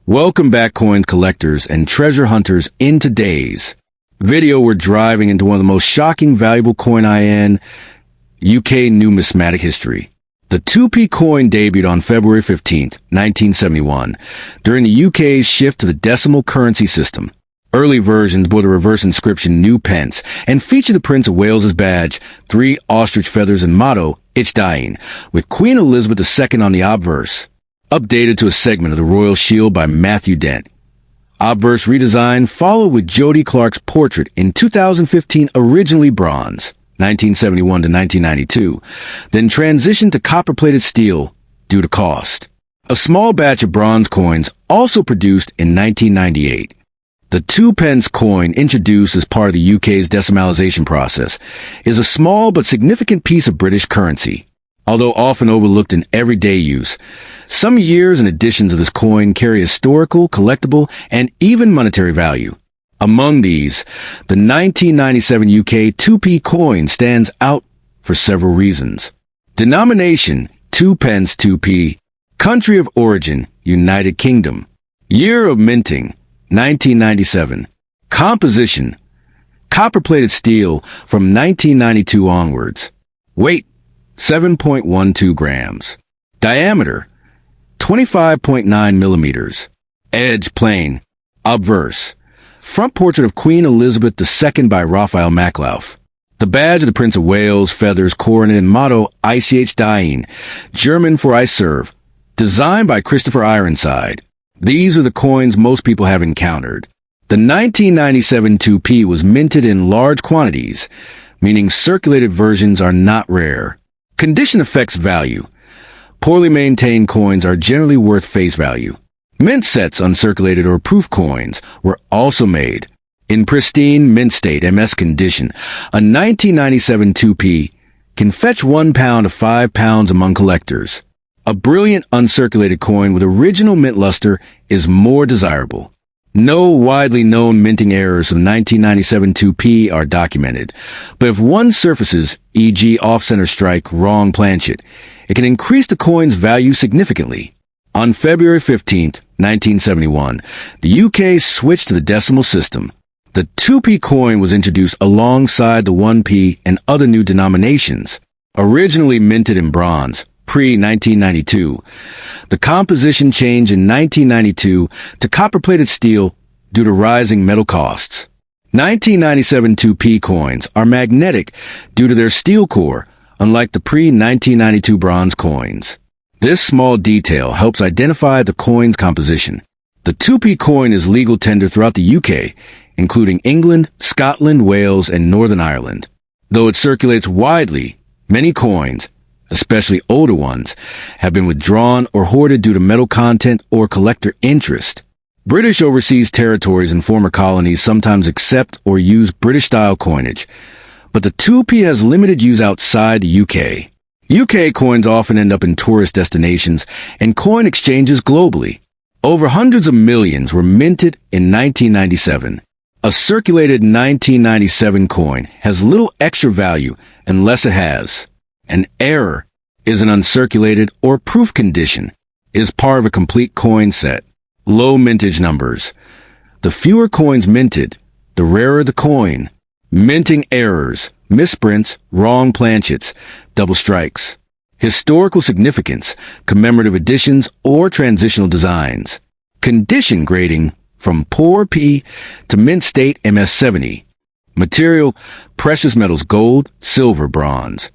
Welcome back, coin collectors and treasure hunters. In today's video, we're driving into one of the most shocking valuable coin in UK numismatic history. The 2p coin debuted on February 15, 1971, during the UK's shift to the decimal currency system. Early versions bore the reverse inscription Two Pence and featured the Prince of Wales's badge, 3 ostrich feathers, and motto, Ich Dein, with Queen Elizabeth II on the obverse. Updated to a segment of the Royal Shield by Matthew Dent. Obverse redesign followed with Jodie Clark's portrait in 2015, originally bronze, 1971 to 1992, then transitioned to copper-plated steel due to cost. A small batch of bronze coins also produced in 1998. The 2 pence coin, introduced as part of the UK's decimalisation process, is a small but significant piece of British currency. Although often overlooked in everyday use, some years and editions of this coin carry historical, collectible, and even monetary value. Among these, the 1997 UK 2p coin stands out for several reasons. Denomination, 2 pence 2p. Country of origin, United Kingdom. Year of minting, 1997. Composition, copper-plated steel from 1992 onwards. Weight, 7.12 grams. Diameter, 25.9 millimeters. Edge plain. Obverse. Front portrait of Queen Elizabeth II by Raphael Maclauff. The badge of the Prince of Wales, feathers, coronet, and motto, Ich Dein, German for I serve. Designed by Christopher Ironside. These are the coins most people have encountered. The 1997 2p was minted in large quantities, meaning circulated versions are not rare. Condition affects value. Poorly maintained coins are generally worth face value. Mint sets, uncirculated or proof coins, were also made. In pristine mint state MS condition, a 1997 2p can fetch £1 to £5 among collectors. A brilliant uncirculated coin with original mint luster is more desirable. No widely known minting errors of 1997 2p are documented, but if one surfaces, e.g. off-center strike, wrong planchet, it can increase the coin's value significantly. On February 15, 1971, the UK switched to the decimal system. The 2p coin was introduced alongside the 1p and other new denominations. Originally minted in bronze, pre-1992. The composition changed in 1992 to copper-plated steel due to rising metal costs. 1997 2p coins are magnetic due to their steel core, unlike the pre-1992 bronze coins. This small detail helps identify the coin's composition. The 2p coin is legal tender throughout the UK, including England, Scotland, Wales, and Northern Ireland. Though it circulates widely, many coins, especially older ones, have been withdrawn or hoarded due to metal content or collector interest. British overseas territories and former colonies sometimes accept or use British-style coinage, but the 2p has limited use outside the UK. UK coins often end up in tourist destinations and coin exchanges globally. Over hundreds of millions were minted in 1997. A circulated 1997 coin has little extra value unless it has an error, is an uncirculated or proof condition, is part of a complete coin set. Low mintage numbers. The fewer coins minted, the rarer the coin. Minting errors, misprints, wrong planchets, double strikes. Historical significance, commemorative editions or transitional designs. Condition grading from poor P to mint state MS70. Material, precious metals, gold, silver, bronze.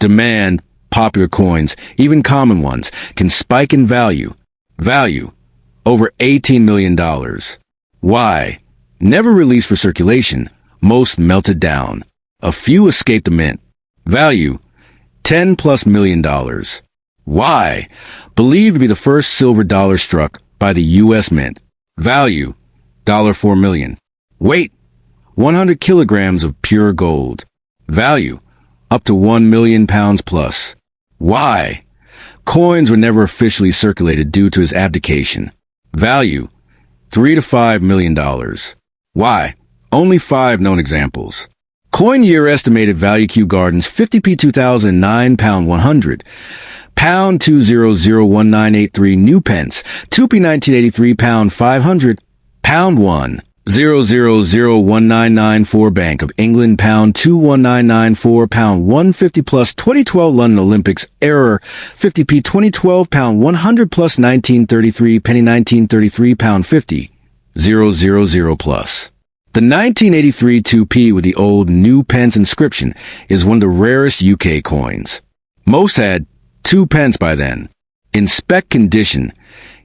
Demand, popular coins, even common ones, can spike in value. Value, over $18 million. Why? Never released for circulation, most melted down. A few escaped the mint. Value, $10+ million. Why? Believed to be the first silver dollar struck by the U.S. Mint. Value, $4 million. Weight, 100 kilograms of pure gold. Value, up to £1 million plus. Why? Coins were never officially circulated due to his abdication. Value, $3 to $5 million. Why? Only 5 known examples. Coin year estimated value Kew Gardens 50p 2009 pound 100. Pound 2001983 New Pence 2p 1983 pound 500. Pound 1001994 Bank of England pound 21994 pound 150 plus 2012 London Olympics error 50p 2012 pound 100 plus 1933 penny 1933 pound 50 000 plus. The 1983 2p with the old New Pence inscription is one of the rarest UK coins. Most had 2 pence by then. Inspect condition.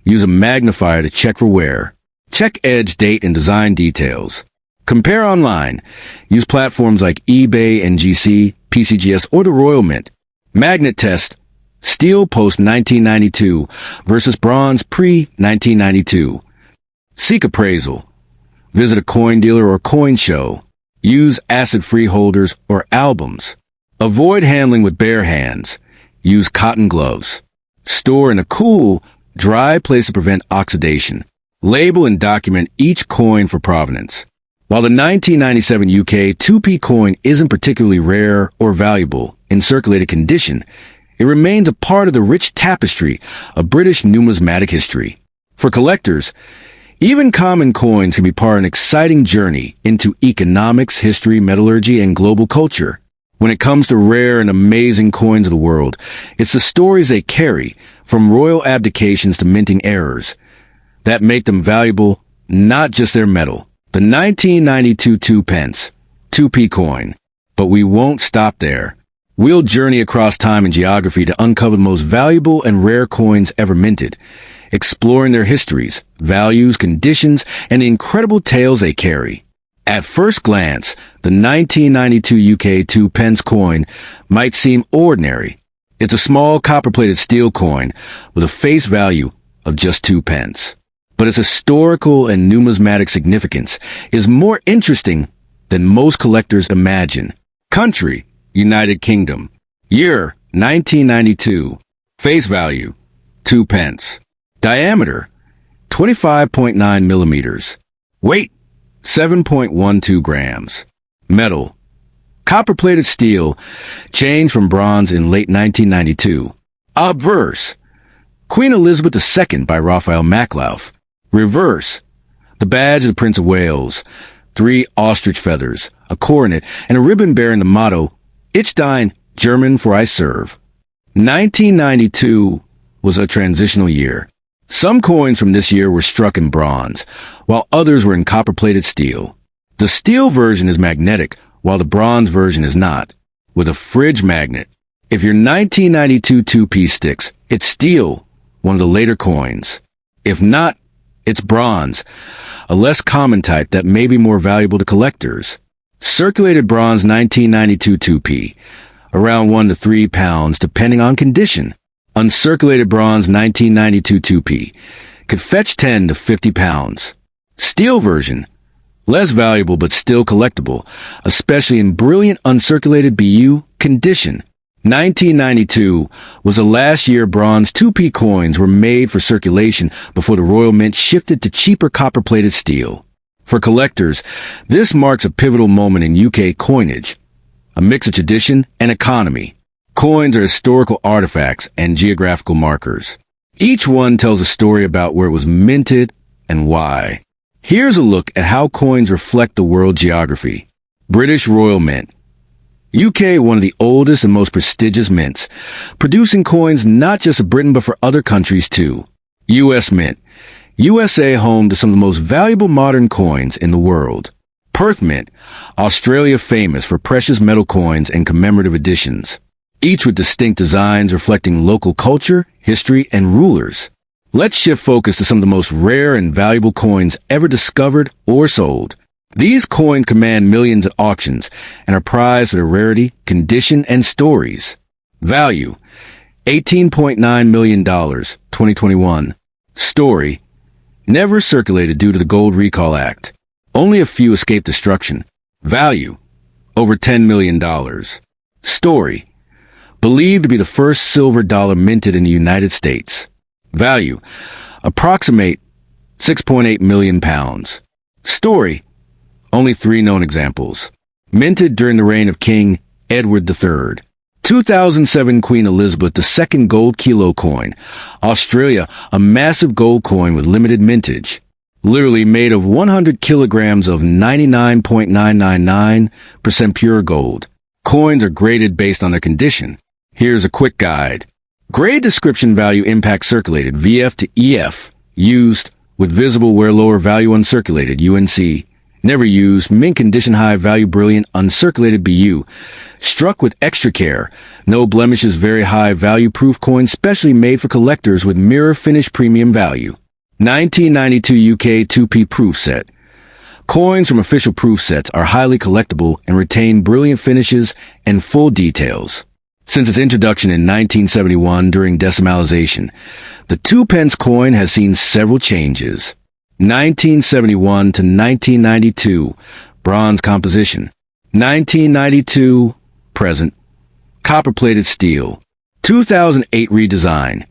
Use a magnifier to check for wear. Check edge, date, and design details. Compare online. Use platforms like eBay, NGC, PCGS, or the Royal Mint. Magnet test. Steel post 1992 versus bronze pre-1992. Seek appraisal. Visit a coin dealer or coin show. Use acid-free holders or albums. Avoid handling with bare hands. Use cotton gloves. Store in a cool, dry place to prevent oxidation. Label and document each coin for provenance. While the 1997 UK 2p coin isn't particularly rare or valuable in circulated condition, it remains a part of the rich tapestry of British numismatic history. For collectors, even common coins can be part of an exciting journey into economics, history, metallurgy, and global culture. When it comes to rare and amazing coins of the world, it's the stories they carry, from royal abdications to minting errors, that make them valuable, not just their metal. The 1992 2 pence, 2p coin. But we won't stop there. We'll journey across time and geography to uncover the most valuable and rare coins ever minted, exploring their histories, values, conditions, and the incredible tales they carry. At first glance, the 1992 UK 2 pence coin might seem ordinary. It's a small copper-plated steel coin with a face value of just 2 pence. But its historical and numismatic significance is more interesting than most collectors imagine. Country, United Kingdom. Year, 1992. Face value, 2 pence. Diameter, 25.9 millimeters. Weight, 7.12 grams. Metal, copper-plated steel, changed from bronze in late 1992. Obverse, Queen Elizabeth II by Raphael Maklauf. Reverse, the badge of the Prince of Wales, 3 ostrich feathers, a coronet, and a ribbon bearing the motto, Ich dien, German for I serve. 1992 was a transitional year. Some coins from this year were struck in bronze, while others were in copper-plated steel. The steel version is magnetic, while the bronze version is not, with a fridge magnet. If your 1992 2p sticks, it's steel, one of the later coins. If not, it's bronze, a less common type that may be more valuable to collectors. Circulated bronze 1992 2p, around 1 to 3 pounds depending on condition. Uncirculated bronze 1992 2p could fetch 10 to 50 pounds. Steel version, less valuable but still collectible, especially in brilliant uncirculated BU condition. 1992 was the last year bronze 2p coins were made for circulation before the Royal Mint shifted to cheaper copper-plated steel. For collectors, this marks a pivotal moment in UK coinage, a mix of tradition and economy. Coins are historical artifacts and geographical markers. Each one tells a story about where it was minted and why. Here's a look at how coins reflect the world geography. British Royal Mint. UK, one of the oldest and most prestigious mints, producing coins not just for Britain but for other countries too. US Mint. USA, home to some of the most valuable modern coins in the world. Perth Mint. Australia, famous for precious metal coins and commemorative editions, each with distinct designs reflecting local culture, history, and rulers. Let's shift focus to some of the most rare and valuable coins ever discovered or sold. These coins command millions at auctions and are prized for their rarity, condition, and stories. Value, $18.9 million, 2021. Story, never circulated due to the Gold Recall Act. Only a few escaped destruction. Value, over $10 million. Story, believed to be the first silver dollar minted in the United States. Value, approximate 6.8 million pounds. Story, only 3 known examples. Minted during the reign of King Edward III. 2007 Queen Elizabeth II gold kilo coin. Australia, a massive gold coin with limited mintage. Literally made of 100 kilograms of 99.999% pure gold. Coins are graded based on their condition. Here's a quick guide. Grade description value impact circulated VF to EF. Used with visible where lower value uncirculated UNC. Never used mint condition high value brilliant uncirculated BU. Struck with extra care. No blemishes very high value proof coin specially made for collectors with mirror finish premium value. 1992 UK 2p proof set. Coins from official proof sets are highly collectible and retain brilliant finishes and full details. Since its introduction in 1971 during decimalization, the 2 pence coin has seen several changes. 1971 to 1992, bronze composition. 1992, present, copper-plated steel. 2008 redesign.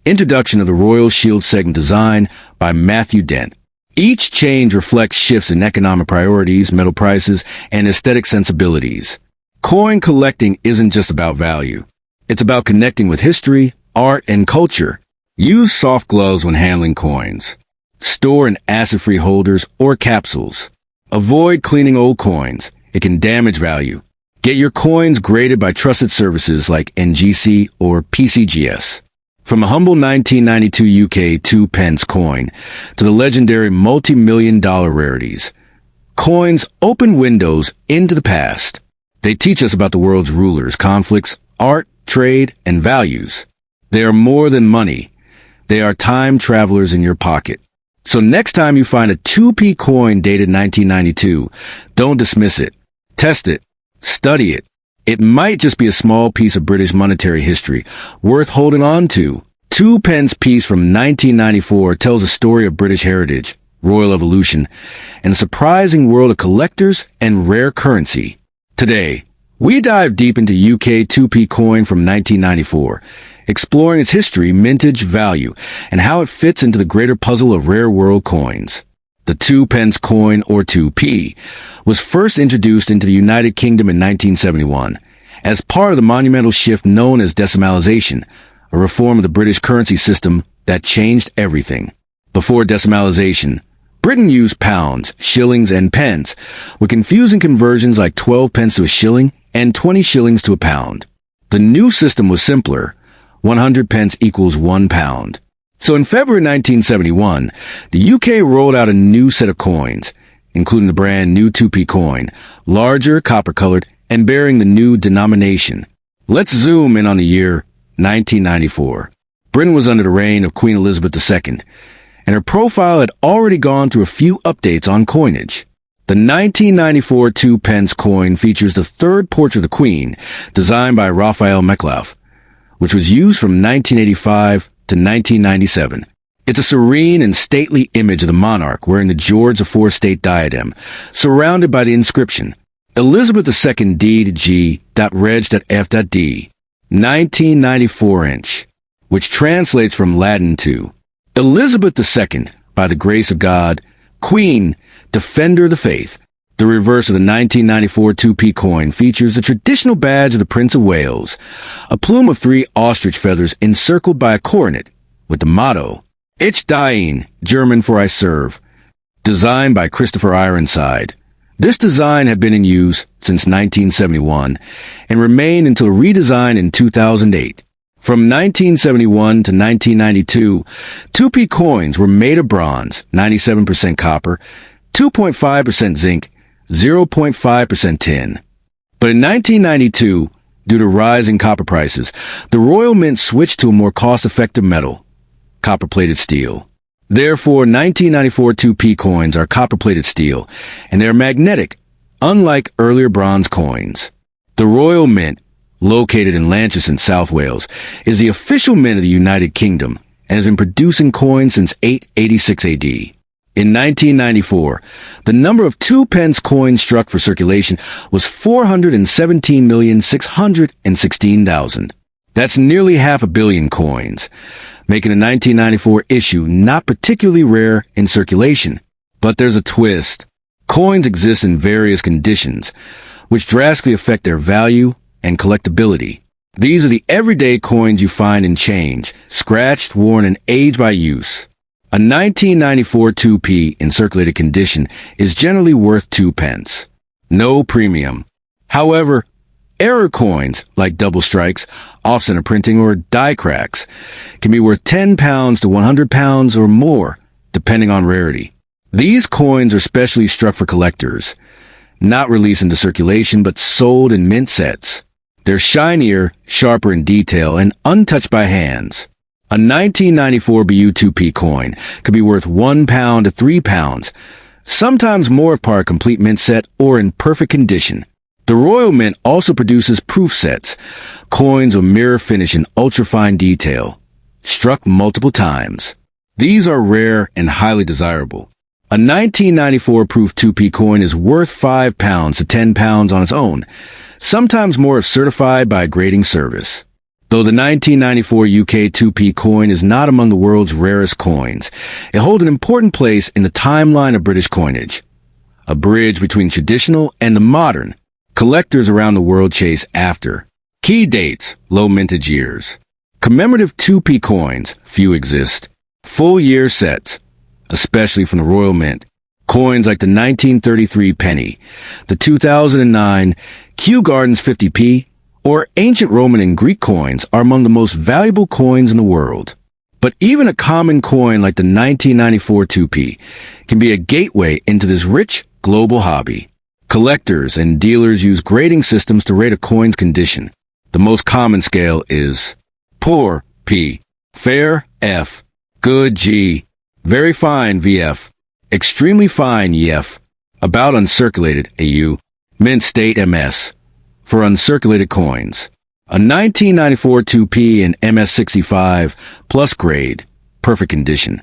Introduction of the Royal Shield segment design by Matthew Dent. Each change reflects shifts in economic priorities, metal prices, and aesthetic sensibilities. Coin collecting isn't just about value. It's about connecting with history, art, and culture. Use soft gloves when handling coins. Store in acid-free holders or capsules. Avoid cleaning old coins. It can damage value. Get your coins graded by trusted services like NGC or PCGS. From a humble 1992 UK 2 pence coin to the legendary multi-million-dollar rarities, coins open windows into the past. They teach us about the world's rulers, conflicts, art, trade, and values. They are more than money. They are time travelers in your pocket. So next time you find a 2p coin dated 1992, don't dismiss it. Test it. Study it. It might just be a small piece of British monetary history worth holding on to. 2 pence piece from 1994 tells a story of British heritage, royal evolution, and a surprising world of collectors and rare currency. Today, we dive deep into UK 2p coin from 1994, exploring its history, mintage, value, and how it fits into the greater puzzle of rare world coins. The 2 pence coin, or 2p, was first introduced into the United Kingdom in 1971 as part of the monumental shift known as decimalization, a reform of the British currency system that changed everything. Before decimalization, Britain used pounds, shillings, and pence, with confusing conversions like 12 pence to a shilling and 20 shillings to a pound. The new system was simpler. 100 pence equals 1 pound. So in February 1971, the UK rolled out a new set of coins, including the brand new 2p coin, larger, copper-colored, and bearing the new denomination. Let's zoom in on the year 1994. Britain was under the reign of Queen Elizabeth II, and her profile had already gone through a few updates on coinage. The 1994 2 pence coin features the third portrait of the Queen, designed by Raphael Mecklaf, which was used from 1985 to 1997. It's a serene and stately image of the monarch wearing the George IV state diadem, surrounded by the inscription, Elizabeth II D.G.Reg.F.D, 1994 inch, which translates from Latin to Elizabeth II, by the grace of God, Queen, Defender of the Faith. The reverse of the 1994 2p coin features the traditional badge of the Prince of Wales, a plume of 3 ostrich feathers encircled by a coronet, with the motto, Ich Dien, German for I serve, designed by Christopher Ironside. This design had been in use since 1971 and remained until redesign in 2008. From 1971 to 1992, 2p coins were made of bronze, 97% copper, 2.5% zinc, 0.5% tin. But in 1992, due to rising copper prices, the Royal Mint switched to a more cost-effective metal, copper-plated steel. Therefore, 1994 2p coins are copper-plated steel, and they are magnetic, unlike earlier bronze coins. The Royal Mint, located in Lancashire, South Wales, is the official mint of the United Kingdom and has been producing coins since 886 AD. In 1994, the number of 2 pence coins struck for circulation was 417,616,000. That's nearly 500 million coins, making the 1994 issue not particularly rare in circulation. But there's a twist. Coins exist in various conditions, which drastically affect their value and collectability. These are the everyday coins you find in change, scratched, worn, and aged by use. A 1994 2p in circulated condition is generally worth 2 pence. No premium. However, error coins, like double strikes, off-center printing, or die cracks, can be worth £10 to £100 or more, depending on rarity. These coins are specially struck for collectors, not released into circulation but sold in mint sets. They're shinier, sharper in detail, and untouched by hands. A 1994 BU2P coin could be worth £1 to £3, sometimes more if part of a complete mint set or in perfect condition. The Royal Mint also produces proof sets, coins with mirror finish and ultra-fine detail, struck multiple times. These are rare and highly desirable. A 1994 proof 2p coin is worth £5 to £10 on its own, sometimes more if certified by a grading service. Though the 1994 UK 2p coin is not among the world's rarest coins, it holds an important place in the timeline of British coinage. A bridge between traditional and the modern, collectors around the world chase after. Key dates, low mintage years. Commemorative 2p coins, few exist. Full year sets, especially from the Royal Mint. Coins like the 1933 penny, the 2009 Kew Gardens 50p, or ancient Roman and Greek coins are among the most valuable coins in the world. But even a common coin like the 1994 2p can be a gateway into this rich global hobby. Collectors and dealers use grading systems to rate a coin's condition. The most common scale is poor, P, fair, F, good, G, very fine, VF, extremely fine, EF, about uncirculated, AU, mint state, MS. For uncirculated coins, a 1994 2p and MS65 plus grade, perfect condition,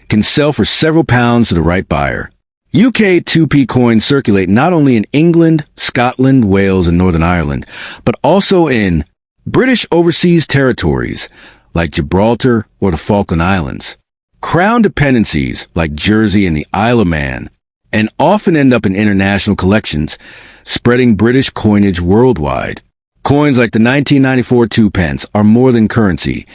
can sell for several pounds to the right buyer. UK 2p coins circulate not only in England, Scotland, Wales, and Northern Ireland, but also in British overseas territories like Gibraltar or the Falkland Islands, Crown dependencies like Jersey and the Isle of Man, and often end up in international collections, spreading British coinage worldwide. Coins like the 1994 2 pence are more than currency.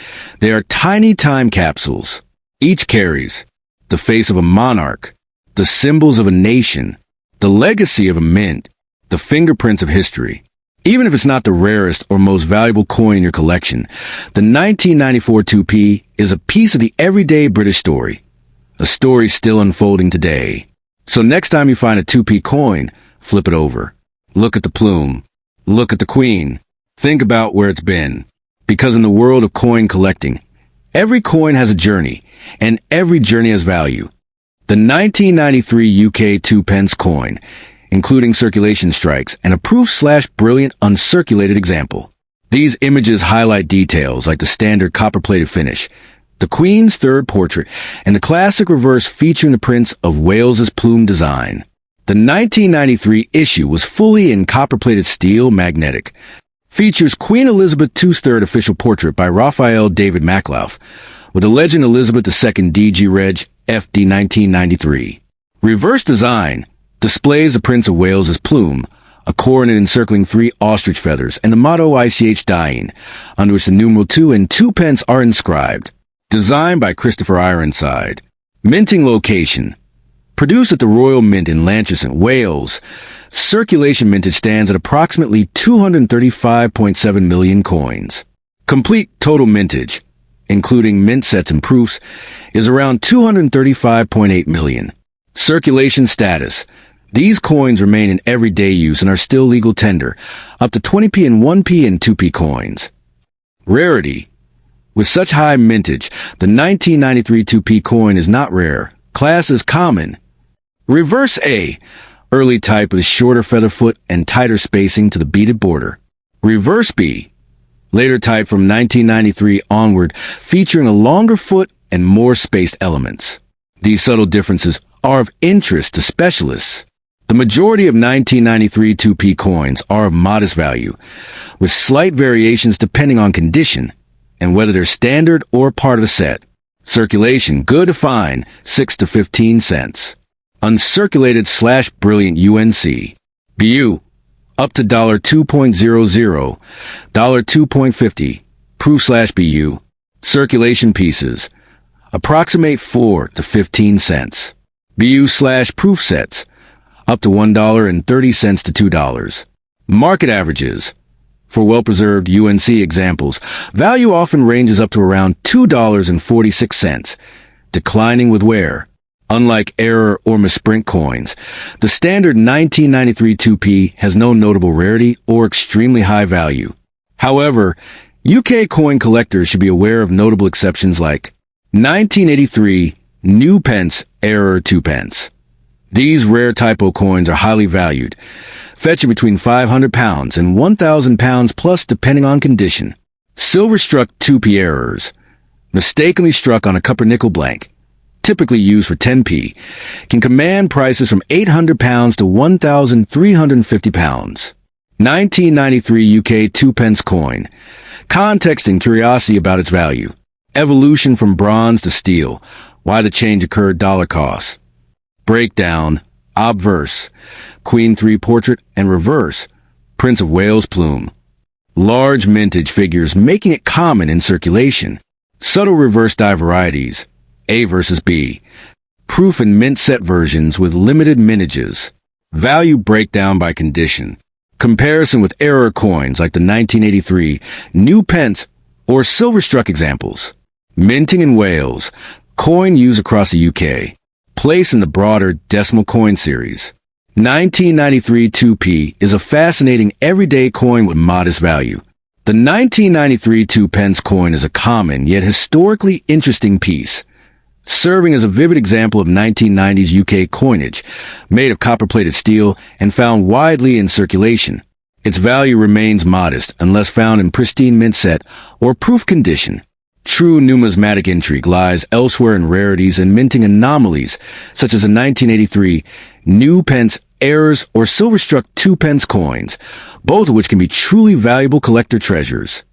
They are tiny time capsules. Each carries the face of a monarch, the symbols of a nation, the legacy of a mint, the fingerprints of history. Even if it's not the rarest or most valuable coin in your collection, the 1994 2p is a piece of the everyday British story, a story still unfolding today. So next time you find a 2p coin, flip it over. Look at the plume. Look at the queen. Think about where it's been. Because in the world of coin collecting, every coin has a journey, and every journey has value. The 1993 UK 2 pence coin, including circulation strikes and a proof/brilliant uncirculated example. These images highlight details like the standard copper-plated finish, the Queen's third portrait, and the classic reverse featuring the Prince of Wales's plume design. The 1993 issue was fully in copper-plated steel magnetic. Features Queen Elizabeth II's third official portrait by Raphael David Maclouf, with the legend Elizabeth II DG Reg FD 1993. Reverse design displays the Prince of Wales's plume, a coronet encircling 3 ostrich feathers, and the motto ICH Dying, under which the numeral 2 and 2 pence are inscribed. Designed by Christopher Ironside. Minting location. Produced at the Royal Mint in Lanchesson, Wales, circulation mintage stands at approximately 235.7 million coins. Complete total mintage, including mint sets and proofs, is around 235.8 million. Circulation status. These coins remain in everyday use and are still legal tender, up to 20p and 1p and 2p coins. Rarity. With such high mintage, the 1993 2p coin is not rare. Class is common. Reverse A. Early type with a shorter feather foot and tighter spacing to the beaded border. Reverse B. Later type from 1993 onward, featuring a longer foot and more spaced elements. These subtle differences are of interest to specialists. The majority of 1993 2p coins are of modest value, with slight variations depending on condition and whether they're standard or part of the set. Circulation, good to fine, 6 to 15 cents. Uncirculated/brilliant UNC. BU, up to $2.00, $2.50, proof/BU. Circulation pieces, approximate 4 to 15 cents. BU/proof sets, up to $1.30 to $2. Market averages. For well-preserved UNC examples, value often ranges up to around $2.46, declining with wear. Unlike error or misprint coins, the standard 1993 2p has no notable rarity or extremely high value. However, UK coin collectors should be aware of notable exceptions like 1983 New Pence Error 2 Pence. These rare typo coins are highly valued, fetching between £500 and £1,000 plus depending on condition. Silver-struck 2p errors, mistakenly struck on a copper-nickel blank, typically used for 10p, can command prices from £800 to £1,350. 1993 UK 2 pence coin. Context and curiosity about its value. Evolution from bronze to steel. Why the change occurred. Dollar cost. Breakdown. Obverse. Queen 3 portrait and reverse. Prince of Wales plume. Large mintage figures making it common in circulation. Subtle reverse die varieties. A versus B. Proof and mint set versions with limited mintages. Value breakdown by condition. Comparison with error coins like the 1983 New Pence or silver-struck examples. Minting in Wales. Coin used across the UK. Place in the broader decimal coin series. 1993 2p is a fascinating everyday coin with modest value. The 1993 2 pence coin is a common yet historically interesting piece, serving as a vivid example of 1990s UK coinage, made of copper-plated steel and found widely in circulation. Its value remains modest unless found in pristine mint set or proof condition. True numismatic intrigue lies elsewhere in rarities and minting anomalies, such as the 1983 New Pence errors or silver-struck 2 pence coins, both of which can be truly valuable collector treasures.